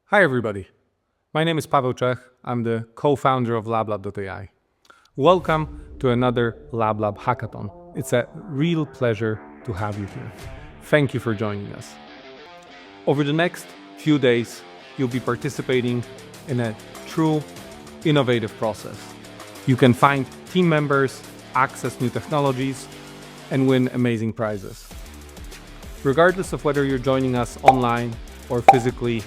Hi everybody, my name is Pawel Czech. I'm the co-founder of LabLab.ai. Welcome to another LabLab hackathon. It's a real pleasure to have you here. Thank you for joining us. Over the next few days, you'll be participating in a true innovative process. You can find team members, access new technologies, and win amazing prizes. Regardless of whether you're joining us online or physically,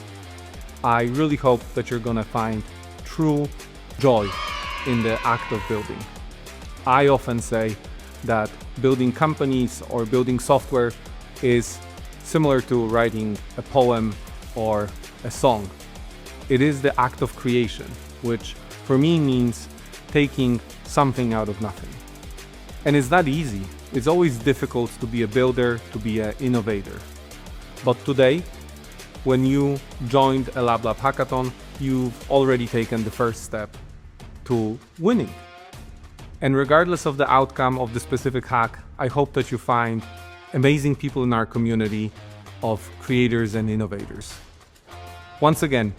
I really hope that you're gonna find true joy in the act of building. I often say that building companies or building software is similar to writing a poem or a song. It is the act of creation, which for me means taking something out of nothing. And it's not easy. It's always difficult to be a builder, to be an innovator. But today, when you joined a LabLab hackathon, you've already taken the first step to winning. And regardless of the outcome of the specific hack, I hope that you find amazing people in our community of creators and innovators. Once again,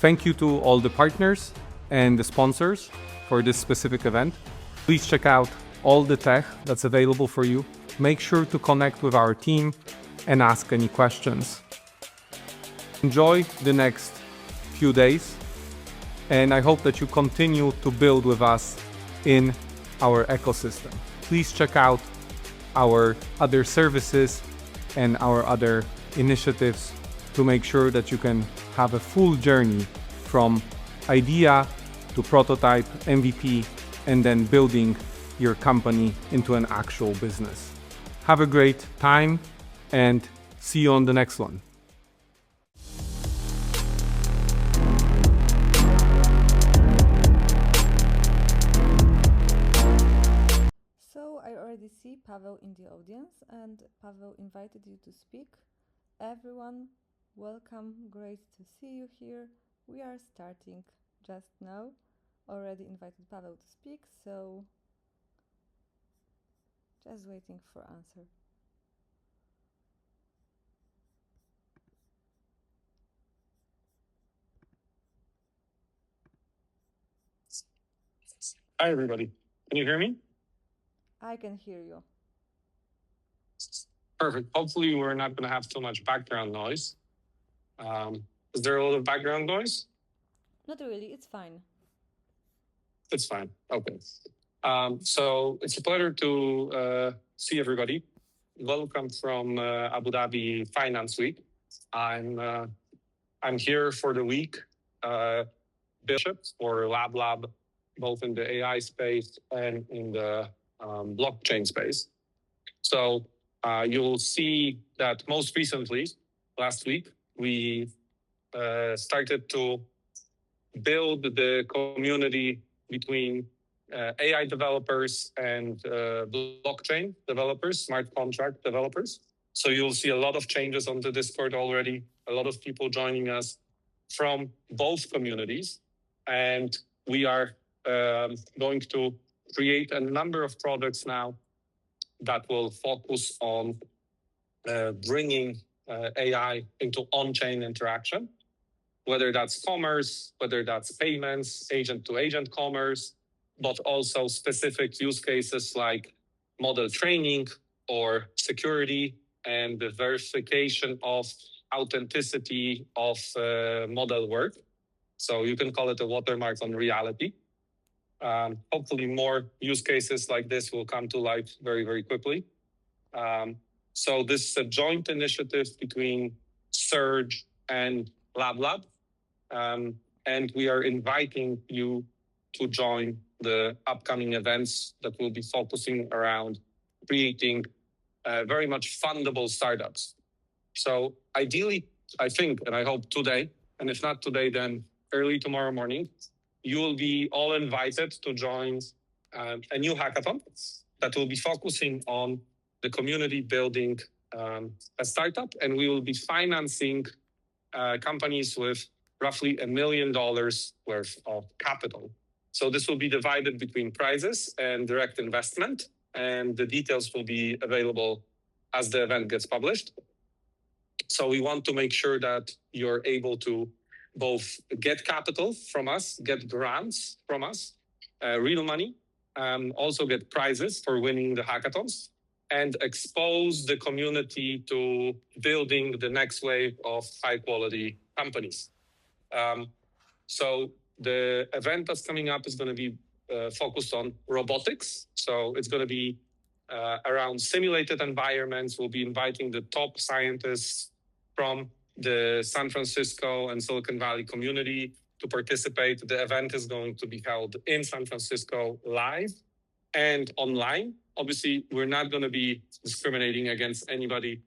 thank you to all the partners and the sponsors for this specific event. Please check out all the tech that's available for you. Make sure to connect with our team and ask any questions. Enjoy the next few days, and I hope that you continue to build with us in our ecosystem. Please check out our other services and our other initiatives to make sure that you can have a full journey from idea to prototype, MVP, and then building your company into an actual business. Have a great time and see you on the next one. So I already see Paweł in the audience, and Paweł invited you to speak. Everyone, welcome, great to see you here. We are starting just now. Already invited Paweł to speak, so just waiting for answer. Hi, everybody. Can you hear me? I can hear you. Perfect. Hopefully, we're not going to have too much background noise. Is there a lot of background noise? Not really, it's fine. It's fine. Okay. So it's a pleasure to see everybody. Welcome from Abu Dhabi Finance Week. I'm here for the week. Bishop or LabLab, both in the AI space and in the blockchain space. So you'll see that most recently, last week, we started to build the community between AI developers and blockchain developers, smart contract developers. So you'll see a lot of changes on the Discord already, a lot of people joining us from both communities. And we are going to create a number of products now that will focus on bringing AI into on-chain interaction, whether that's commerce, whether that's payments, agent-to-agent commerce, but also specific use cases like model training or security and the verification of authenticity of model work. So you can call it a watermark on reality. Hopefully more use cases like this will come to life very, very quickly. So this is a joint initiative between Surge and LabLab. And we are inviting you to join the upcoming events that will be focusing around creating very much fundable startups. So ideally, I think, and I hope today, and if not today, then early tomorrow morning, you will be all invited to join a new hackathon that will be focusing on the community building a startup, and we will be financing companies with roughly $1 million worth of capital. So this will be divided between prizes and direct investment, and the details will be available as the event gets published. So we want to make sure that you're able to both get capital from us, get grants from us, real money, also get prizes for winning the hackathons, and expose the community to building the next wave of high quality companies. So the event that's coming up is going to be focused on robotics. So it's going to be around simulated environments. We'll be inviting the top scientists from the San Francisco and Silicon Valley community to participate. The event is going to be held in San Francisco live and online. Obviously, we're not going to be discriminating against anybody,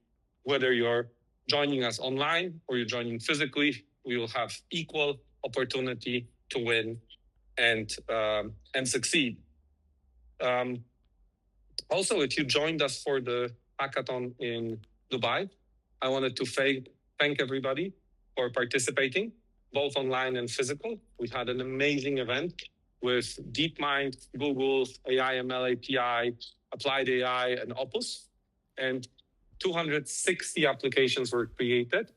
whether you're joining us online or you're joining physically. We will have equal opportunity to win and succeed. Also, if you joined us for the hackathon in Dubai, I wanted to thank everybody for participating, both online and physical. We had an amazing event with DeepMind, Google, AI ML API, Applied AI, and Opus. And 260 applications were created.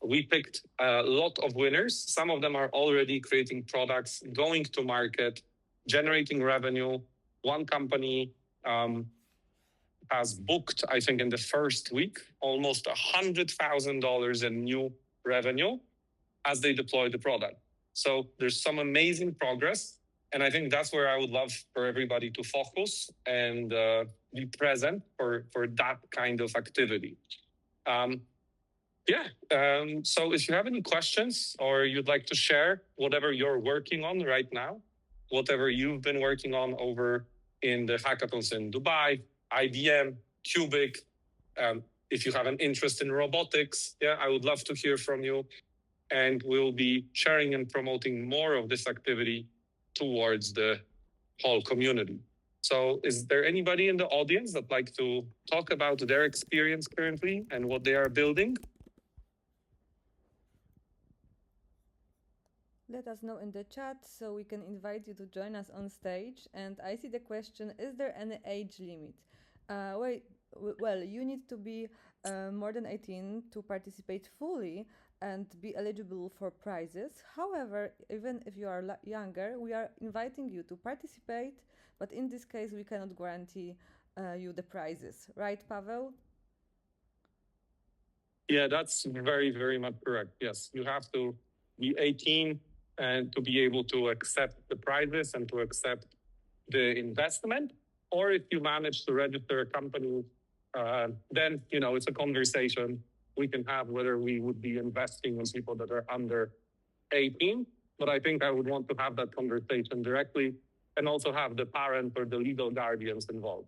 We picked a lot of winners. Some of them are already creating products, going to market, generating revenue. One company has booked, I think in the first week, almost $100,000 in new revenue as they deploy the product. So there's some amazing progress. And I think that's where I would love for everybody to focus and be present for that kind of activity. So if you have any questions or you'd like to share whatever you're working on right now, whatever you've been working on over in the hackathons in Dubai, IBM, Cubic, if you have an interest in robotics, I would love to hear from you. And we'll be sharing and promoting more of this activity towards the whole community. So is there anybody in the audience that'd like to talk about their experience currently and what they are building? Let us know in the chat so we can invite you to join us on stage. And I see the question, is there any age limit? Well, you need to be more than 18 to participate fully and be eligible for prizes. However, even if you are younger, we are inviting you to participate, but in this case, we cannot guarantee you the prizes. Right, Paweł? Yeah, that's very, very much correct. Yes, you have to be 18 and to be able to accept the prizes and to accept the investment. Or if you manage to register a company, then, it's a conversation we can have whether we would be investing in people that are under 18. But I think I would want to have that conversation directly and also have the parent or the legal guardians involved.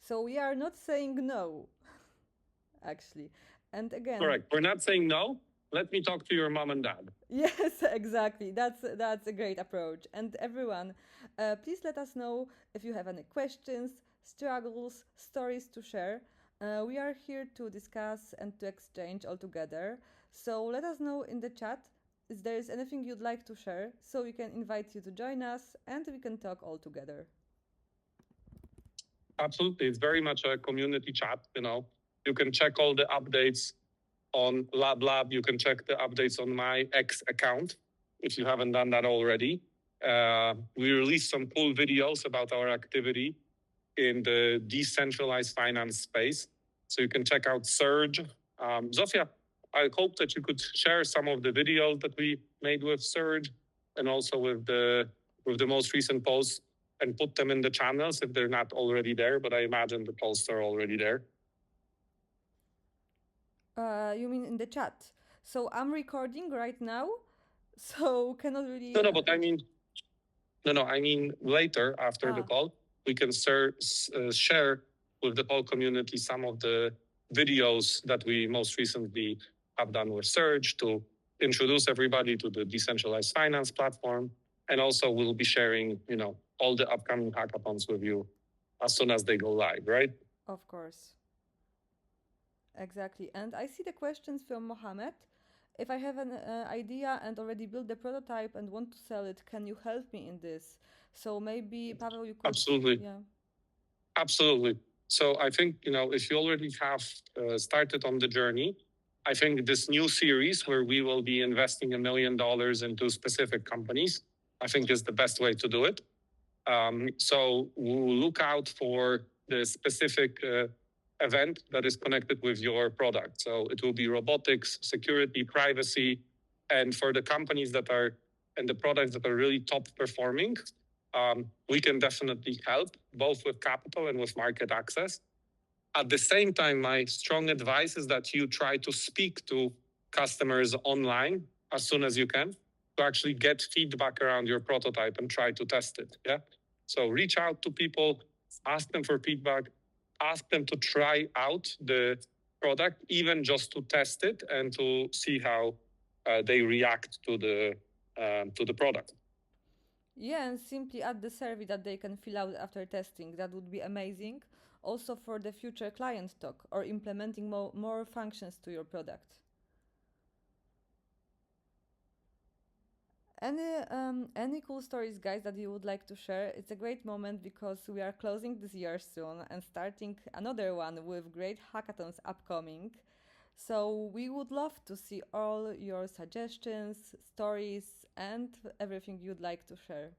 So we are not saying no, actually. And again, correct. We're not saying no. Let me talk to your mom and dad. Yes, exactly. That's a great approach. And everyone, please let us know if you have any questions, struggles, stories to share. We are here to discuss and to exchange all together. So let us know in the chat if there is anything you'd like to share, so we can invite you to join us and we can talk all together. Absolutely. It's very much a community chat. You can check all the updates on LabLab. You can check the updates on my X account if you haven't done that already. We released some cool videos about our activity in the decentralized finance space. So you can check out Surge. Zofia, I hope that you could share some of the videos that we made with Surge and also with the most recent posts and put them in the channels if they're not already there, but I imagine the posts are already there. You mean in the chat? So I'm recording right now, so cannot really... No, but I mean later after the call, we can share with the whole community some of the videos that we most recently have done with Surge to introduce everybody to the decentralized finance platform. And also we'll be sharing, all the upcoming hackathons with you as soon as they go live, right? Of course. Exactly. And I see the questions from Mohammed. If I have an idea and already built the prototype and want to sell it, can you help me in this? So maybe, Paweł, you could... Absolutely. Yeah. Absolutely. So I think, if you already have started on the journey, I think this new series where we will be investing $1 million into specific companies, I think is the best way to do it. So we'll look out for the specific event that is connected with your product. So it will be robotics, security, privacy, and for the companies that are and the products that are really top performing, we can definitely help both with capital and with market access. At the same time, my strong advice is that you try to speak to customers online as soon as you can to actually get feedback around your prototype and try to test it. Yeah. So reach out to people, ask them for feedback, ask them to try out the product, even just to test it and to see how they react to the product. Yeah, and simply add the survey that they can fill out after testing. That would be amazing. Also for the future client talk or implementing more functions to your product. Any cool stories, guys, that you would like to share? It's a great moment because we are closing this year soon and starting another one with great hackathons upcoming. So we would love to see all your suggestions, stories, and everything you'd like to share.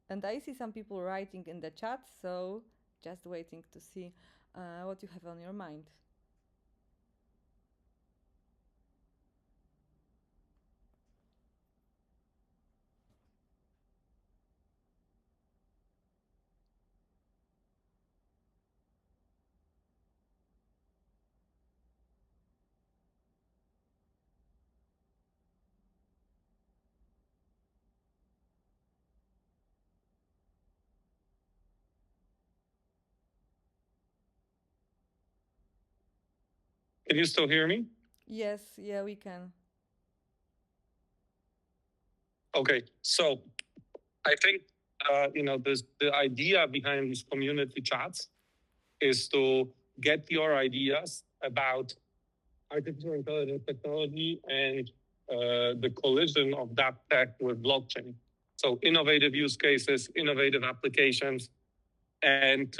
And I see some people writing in the chat, so just waiting to see what you have on your mind. Can you still hear me? Yes, yeah, we can. Okay, so I think the idea behind these community chats is to get your ideas about artificial intelligence technology and the collision of that tech with blockchain. So innovative use cases, innovative applications, and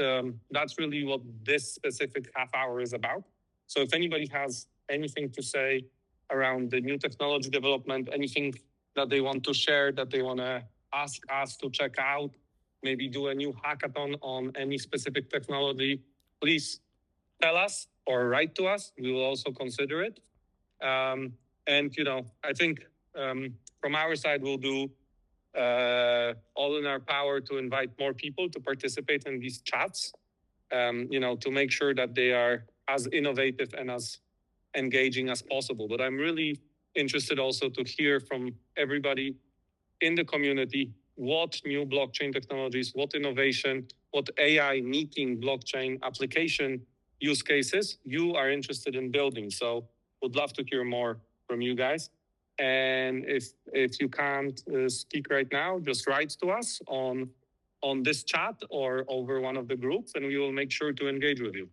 that's really what this specific half hour is about. So if anybody has anything to say around the new technology development, anything that they want to share, that they want to ask us to check out, maybe do a new hackathon on any specific technology, please tell us or write to us. We will also consider it. And I think from our side, we'll do all in our power to invite more people to participate in these chats, to make sure that they are as innovative and as engaging as possible. But I'm really interested also to hear from everybody in the community what new blockchain technologies, what innovation, what AI meeting blockchain application use cases you are interested in building. So would love to hear more from you guys. And if you can't speak right now, just write to us on this chat or over one of the groups, and we will make sure to engage with you.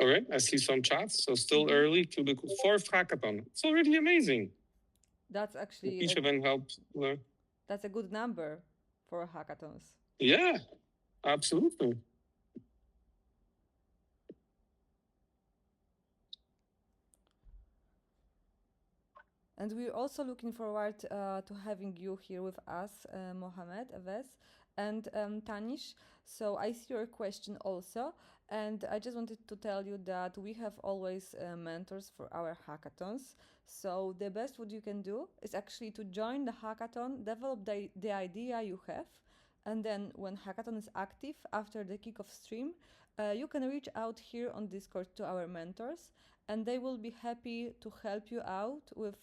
All right, I see some chats. So still early to the fourth hackathon. It's already amazing. That's actually Each event helps. That's a good number for hackathons. Yeah, absolutely. And we're also looking forward to having you here with us, Mohamed, Aves, and Tanish. So I see your question also. And I just wanted to tell you that we have always mentors for our hackathons. So the best what you can do is actually to join the hackathon, develop the idea you have. And then when hackathon is active after the kickoff stream, you can reach out here on Discord to our mentors and they will be happy to help you out with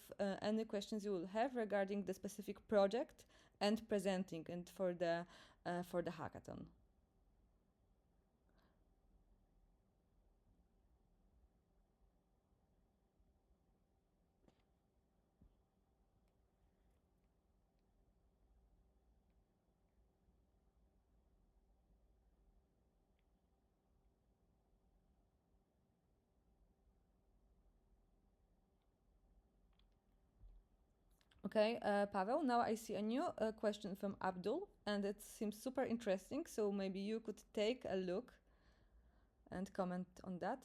any questions you will have regarding the specific project and presenting it for the hackathon. Okay, Pavel, now I see a new question from Abdul, and it seems super interesting, so maybe you could take a look and comment on that.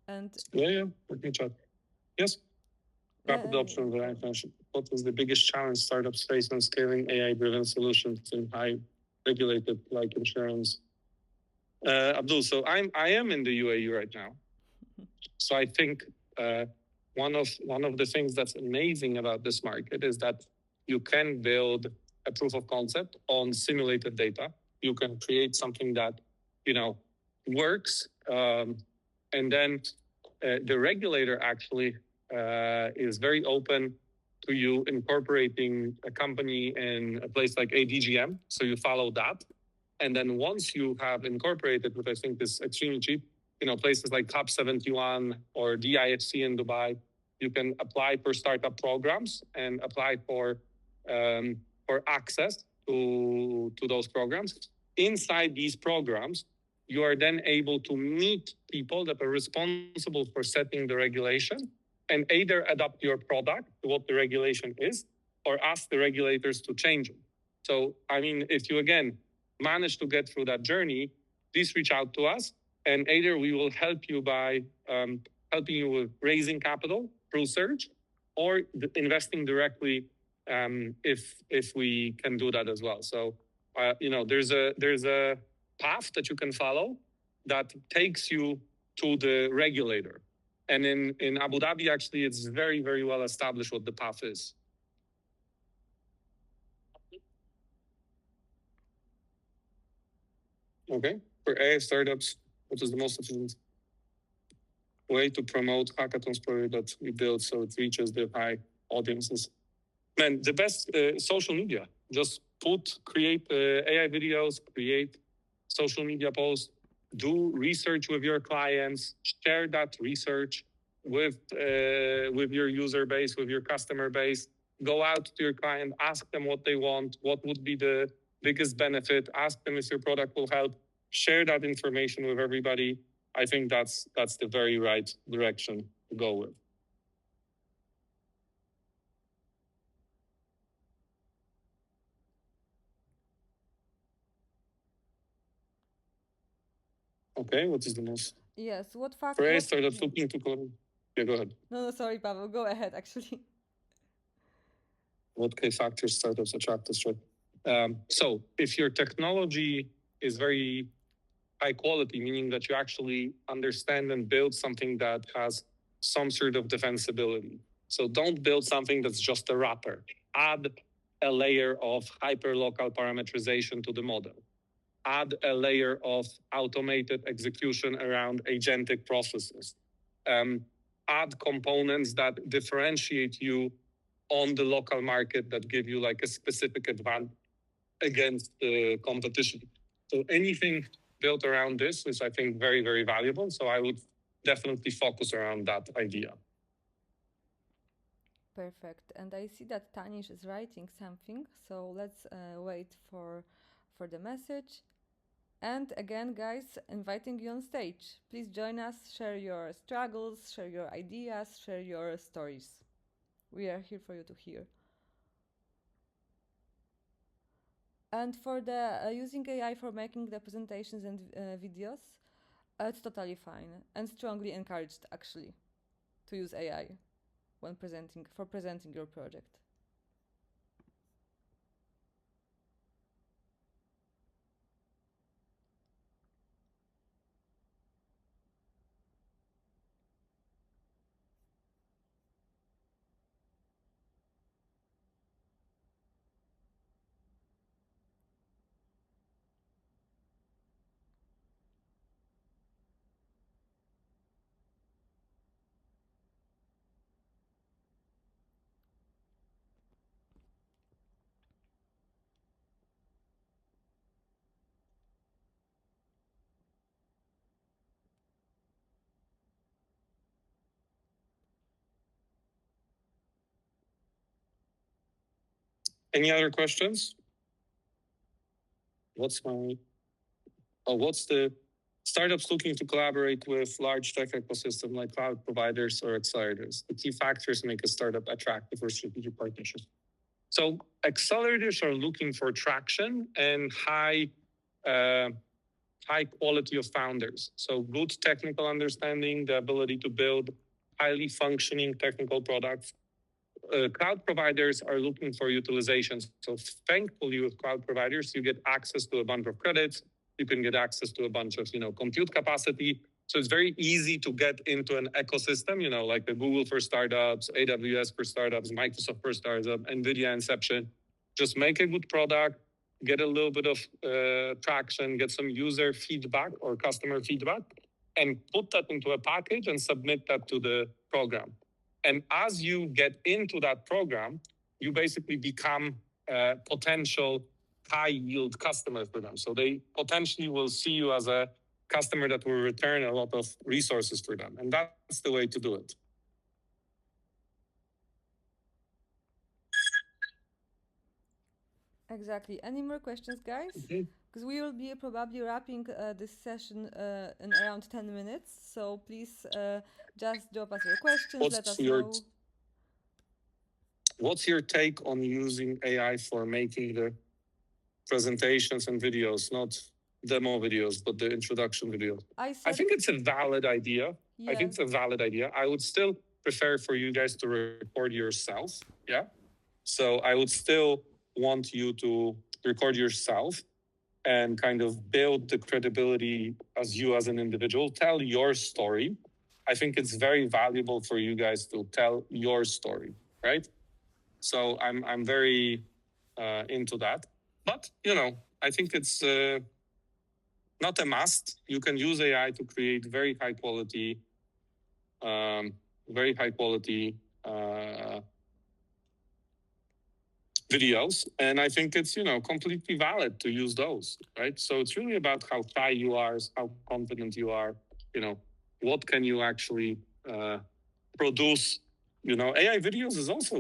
And yeah, let me chat. Yes. Rapid adoption of AI function. What is the biggest challenge startups face when scaling AI-driven solutions in high regulated like insurance? Abdul, so I am in the UAE right now. So I think one of the things that's amazing about this market is that you can build a proof of concept on simulated data. You can create something that works, and then the regulator actually is very open to you incorporating a company in a place like ADGM. So you follow that. And then once you have incorporated, which I think is extremely cheap, places like Top 71 or DIFC in Dubai, you can apply for startup programs and apply for access to those programs. Inside these programs, you are then able to meet people that are responsible for setting the regulation and either adapt your product to what the regulation is or ask the regulators to change it. So, I mean, if you again manage to get through that journey, please reach out to us, and either we will help you by helping you with raising capital through search or investing directly if we can do that as well. So, there's a path that you can follow that takes you to the regulator. And in Abu Dhabi, actually, it's very, very well established what the path is. Okay. For AI startups, what is the most efficient way to promote hackathons project that we build so it reaches the high audiences? Man, the best social media. Just create AI videos, create social media posts, do research with your clients, share that research with your user base, with your customer base. Go out to your client, ask them what they want, what would be the biggest benefit, ask them if your product will help, share that information with everybody. I think that's the very right direction to go with. Okay, what is the most? yes, what fact? For AI startups looking to yeah, go ahead. No, sorry, Pavel, go ahead, actually. What key factors startups attract us, right? So if your technology is very high quality, meaning that you actually understand and build something that has some sort of defensibility. So don't build something that's just a wrapper. Add a layer of hyperlocal parameterization to the model. Add a layer of automated execution around agentic processes. Add components that differentiate you on the local market that give you like a specific advantage against the competition. So anything built around this is, I think, very, very valuable. So I would definitely focus around that idea. Perfect. And I see that Tanish is writing something, so let's wait for the message. And again, guys, inviting you on stage. Please join us, share your struggles, share your ideas, share your stories. We are here for you to hear. And for the using AI for making the presentations and videos, it's totally fine and strongly encouraged actually to use AI when presenting your project. Any other questions? What's the startups looking to collaborate with large tech ecosystem like cloud providers or accelerators. The key factors make a startup attractive for strategic partnerships. So accelerators are looking for traction and high quality of founders. So good technical understanding, the ability to build highly functioning technical products. Cloud providers are looking for utilizations. So thankfully with cloud providers, you get access to a bunch of credits. You can get access to a bunch of, compute capacity. So it's very easy to get into an ecosystem, like the Google for startups, AWS for startups, Microsoft for startups, NVIDIA Inception. Just make a good product, get a little bit of traction, get some user feedback or customer feedback, and put that into a package and submit that to the program. And as you get into that program, you basically become a potential high yield customer for them. So they potentially will see you as a customer that will return a lot of resources for them. And that's the way to do it. Exactly. Any more questions, guys? Because we will be probably wrapping this session in around 10 minutes. So please just drop us your questions, let us know. What's your take on using AI for making the presentations and videos, not demo videos, but the introduction video? I think it's a valid idea. Yeah. I think it's a valid idea. I would still prefer for you guys to record yourself. Yeah. So I would still want you to record yourself and kind of build the credibility as you as an individual, tell your story. I think it's very valuable for you guys to tell your story, right? So I'm very into that. But, I think it's not a must. You can use AI to create very high quality videos. And I think it's, completely valid to use those, right? So it's really about how shy you are, how confident you are, what can you actually produce. AI videos is also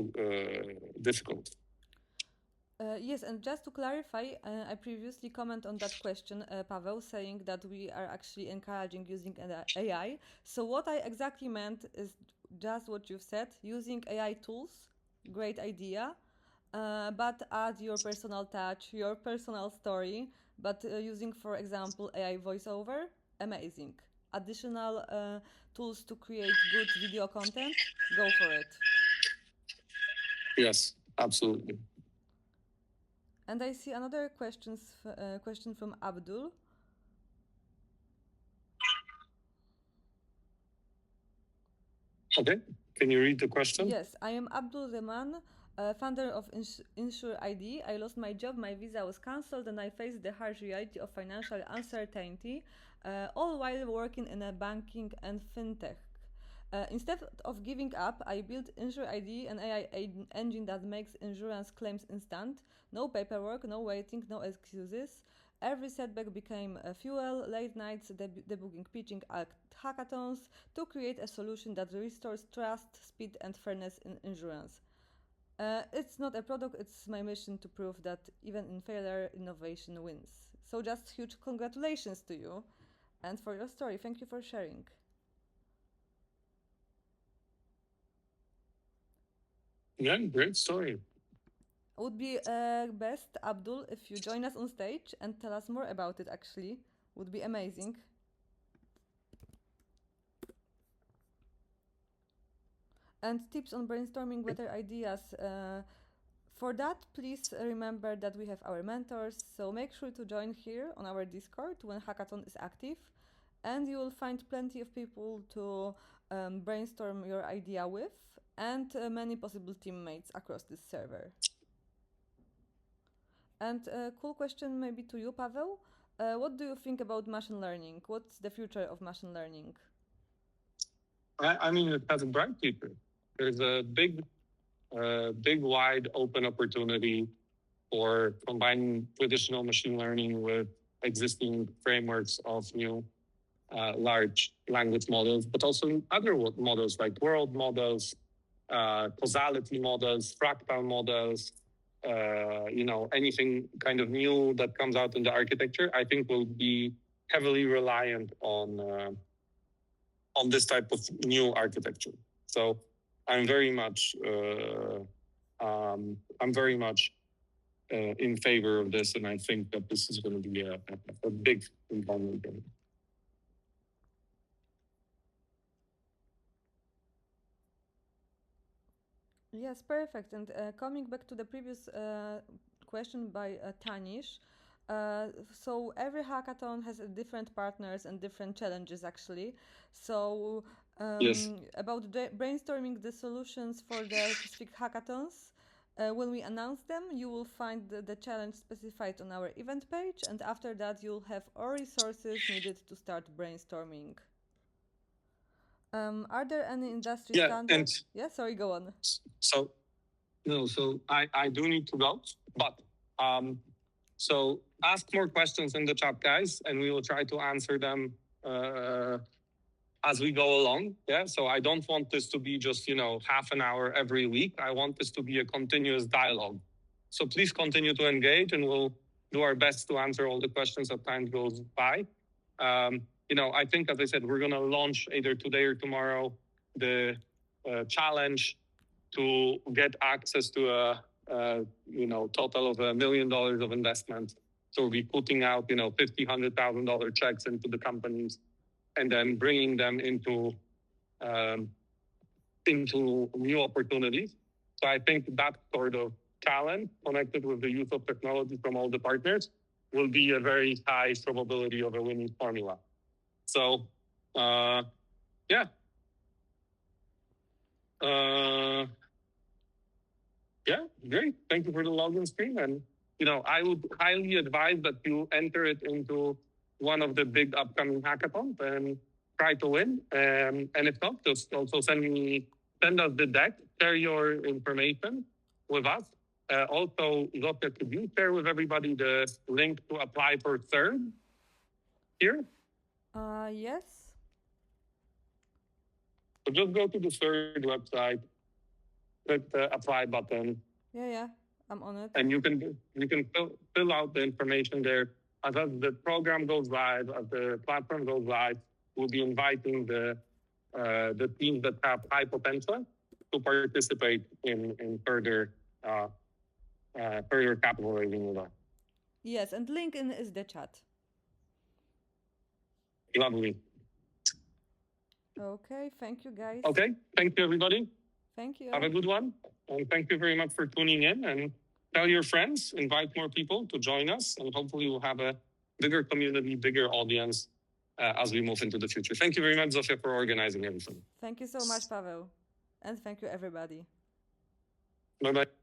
difficult. Yes, and just to clarify, I previously commented on that question, Paweł, saying that we are actually encouraging using AI. So what I exactly meant is just what you've said, using AI tools, great idea, but add your personal touch, your personal story, but using, for example, AI voiceover, amazing. Additional tools to create good video content, go for it. Yes, absolutely. And I see another question from Abdul. Okay, can you read the question? Yes, I am Abdul Rehman, founder of Insure ID. I lost my job, my visa was cancelled, and I faced the harsh reality of financial uncertainty, all while working in a banking and fintech. Instead of giving up, I built Insure ID, an AI engine that makes insurance claims instant. No paperwork, no waiting, no excuses. Every setback became a fuel, late nights debugging, pitching at hackathons to create a solution that restores trust, speed, and fairness in insurance. It's not a product, it's my mission to prove that even in failure, innovation wins. So just huge congratulations to you and for your story. Thank you for sharing. Yeah, great story. Would be best, Abdul, if you join us on stage and tell us more about it, actually. Would be amazing. And tips on brainstorming better ideas. For that, please remember that we have our mentors, so make sure to join here on our Discord when Hackathon is active, and you will find plenty of people to brainstorm your idea with, and many possible teammates across this server. And a cool question maybe to you, Paweł. What do you think about machine learning? What's the future of machine learning? I mean, it has a bright future. There's a big, wide open opportunity for combining traditional machine learning with existing frameworks of new large language models, but also other models like world models, causality models, fractal models, anything kind of new that comes out in the architecture, I think will be heavily reliant on this type of new architecture. So I'm very much in favor of this, and I think that this is going to be a big component of it. Yes, perfect. And coming back to the previous question by Tanish, so every hackathon has different partners and different challenges, actually. So Yes. about brainstorming the solutions for the specific hackathons, when we announce them, you will find the challenge specified on our event page, and after that, you'll have all resources needed to start brainstorming. Are there any industry standards? Yeah, sorry, go on. So I do need to go, but so ask more questions in the chat, guys, and we will try to answer them as we go along. Yeah. So I don't want this to be just, half an hour every week. I want this to be a continuous dialogue. So please continue to engage, and we'll do our best to answer all the questions as time goes by. I think, as I said, we're going to launch either today or tomorrow the challenge to get access to a total of $1 million of investment. So we'll be putting out, $50,000, $100,000 checks into the companies, and then bringing them into new opportunities. So I think that sort of challenge connected with the use of technology from all the partners will be a very high probability of a winning formula. So, yeah. Yeah, great. Thank you for the login screen. And, I would highly advise that you enter it into one of the big upcoming hackathons and try to win. And if not, just also send us the deck, share your information with us. Also, Zofia, could you share with everybody the link to apply for third here? Yes. So just go to the third website, click the apply button. Yeah, I'm on it. And you can fill out the information there. As the program goes live, as the platform goes live, we'll be inviting the teams that have high potential to participate in further capital raising with us. Yes, and link is the chat. Lovely. Okay, thank you, guys. Okay, thank you, everybody. Thank you. Have a good one. And thank you very much for tuning in, and tell your friends, invite more people to join us, and hopefully we'll have a bigger community, bigger audience as we move into the future. Thank you very much, Zofia, for organizing everything. Thank you so much, Paweł. And thank you, everybody. Bye-bye.